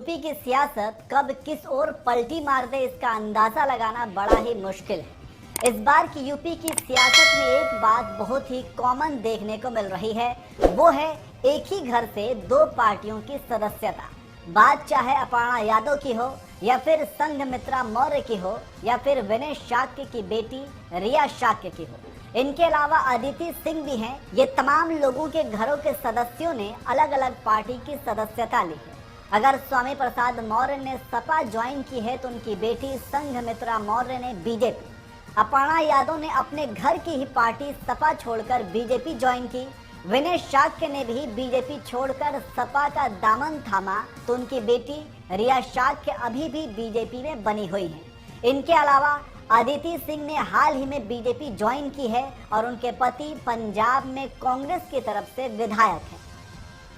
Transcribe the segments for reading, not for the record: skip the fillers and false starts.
UP की सियासत कब किस ओर पलटी मार दे इसका अंदाजा लगाना बड़ा ही मुश्किल है। इस बार की यूपी की सियासत में एक बात बहुत ही कॉमन देखने को मिल रही है, वो है एक ही घर से दो पार्टियों की सदस्यता। बात चाहे अपर्णा यादव की हो या फिर संघमित्रा मौर्य की हो या फिर विनय शाक्य की बेटी रिया शाक्य की हो, इनके अलावा अदिति सिंह भी हैं। ये तमाम लोगों के घरों के सदस्यों ने अलग अलग पार्टी की सदस्यता ली है। अगर स्वामी प्रसाद मौर्य ने सपा ज्वाइन की है तो उनकी बेटी संघमित्रा मौर्य ने बीजेपी, अपर्णा यादव ने अपने घर की ही पार्टी सपा छोड़कर बीजेपी ज्वाइन की, विनय शाक्य ने भी बीजेपी छोड़कर सपा का दामन थामा तो उनकी बेटी रिया शाक्य अभी भी बीजेपी में बनी हुई है। इनके अलावा अदिति सिंह ने हाल ही में बीजेपी ज्वाइन की है और उनके पति पंजाब में कांग्रेस की तरफ से विधायक हैं।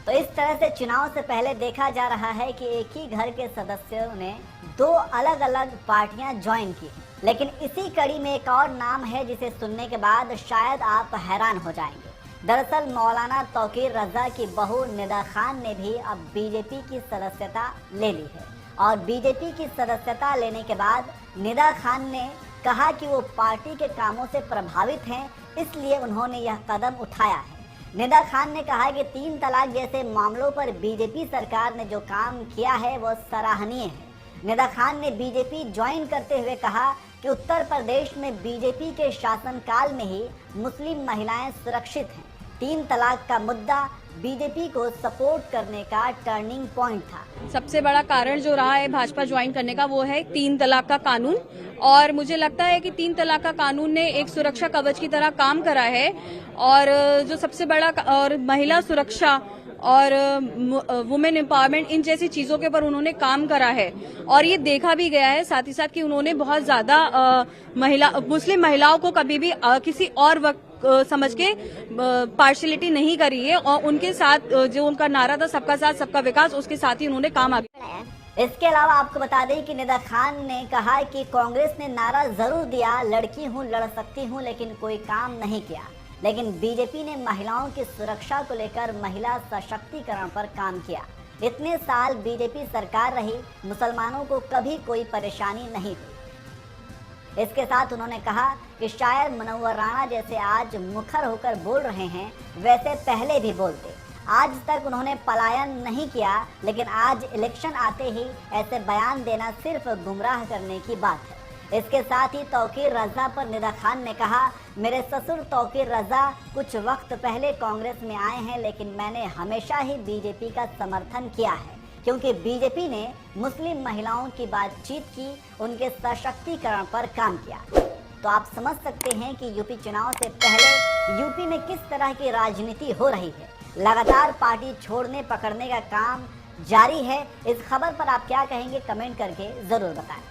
तो इस तरह से चुनाव से पहले देखा जा रहा है कि एक ही घर के सदस्यों ने दो अलग अलग पार्टियां ज्वाइन की, लेकिन इसी कड़ी में एक और नाम है जिसे सुनने के बाद शायद आप हैरान हो जाएंगे। दरअसल मौलाना तौकीर रजा की बहू निदा खान ने भी अब बीजेपी की सदस्यता ले ली है और बीजेपी की सदस्यता लेने के बाद निदा खान ने कहा कि वो पार्टी के कामों से प्रभावित हैं, इसलिए उन्होंने यह कदम उठाया है। निदा खान ने कहा कि 3 तलाक जैसे मामलों पर बीजेपी सरकार ने जो काम किया है वो सराहनीय है। निदा खान ने बीजेपी ज्वाइन करते हुए कहा कि उत्तर प्रदेश में बीजेपी के शासनकाल में ही मुस्लिम महिलाएं सुरक्षित हैं। 3 तलाक का मुद्दा बीजेपी को सपोर्ट करने का टर्निंग पॉइंट था। सबसे बड़ा कारण जो रहा है भाजपा ज्वाइन करने का वो है 3 तलाक का कानून, और मुझे लगता है कि 3 तलाक का कानून ने एक सुरक्षा कवच की तरह काम करा है और जो सबसे बड़ा और महिला सुरक्षा और वुमेन एम्पावरमेंट, इन जैसी चीजों के ऊपर उन्होंने काम करा है और ये देखा भी गया है साथ ही साथ कि उन्होंने बहुत ज्यादा मुस्लिम महिलाओं को कभी भी किसी और वक्त समझ के पार्शियलिटी नहीं करी है और उनके साथ जो उनका नारा था सबका साथ सबका विकास, उसके साथ ही उन्होंने काम आगे बढ़ाया। इसके अलावा आपको बता दें कि निदा खान ने कहा कि कांग्रेस ने नारा जरूर दिया, लड़की हूं लड़ सकती हूं, लेकिन कोई काम नहीं किया। लेकिन बीजेपी ने महिलाओं की सुरक्षा को लेकर महिला सशक्तिकरण पर काम किया। इतने साल बीजेपी सरकार रही, मुसलमानों को कभी कोई परेशानी नहीं हुई। इसके साथ उन्होंने कहा कि शायद मुनव्वर राणा जैसे आज मुखर होकर बोल रहे हैं वैसे पहले भी बोलते। आज तक उन्होंने पलायन नहीं किया, लेकिन आज इलेक्शन आते ही ऐसे बयान देना सिर्फ गुमराह करने की बात है। इसके साथ ही तौकीर रजा पर निदा खान ने कहा, मेरे ससुर तौकीर रजा कुछ वक्त पहले कांग्रेस में आए हैं, लेकिन मैंने हमेशा ही बीजेपी का समर्थन किया है क्योंकि बीजेपी ने मुस्लिम महिलाओं की बातचीत की, उनके सशक्तिकरण पर काम किया। तो आप समझ सकते हैं कि यूपी चुनाव से पहले यूपी में किस तरह की राजनीति हो रही है। लगातार पार्टी छोड़ने पकड़ने का काम जारी है। इस खबर पर आप क्या कहेंगे, कमेंट करके जरूर बताएं।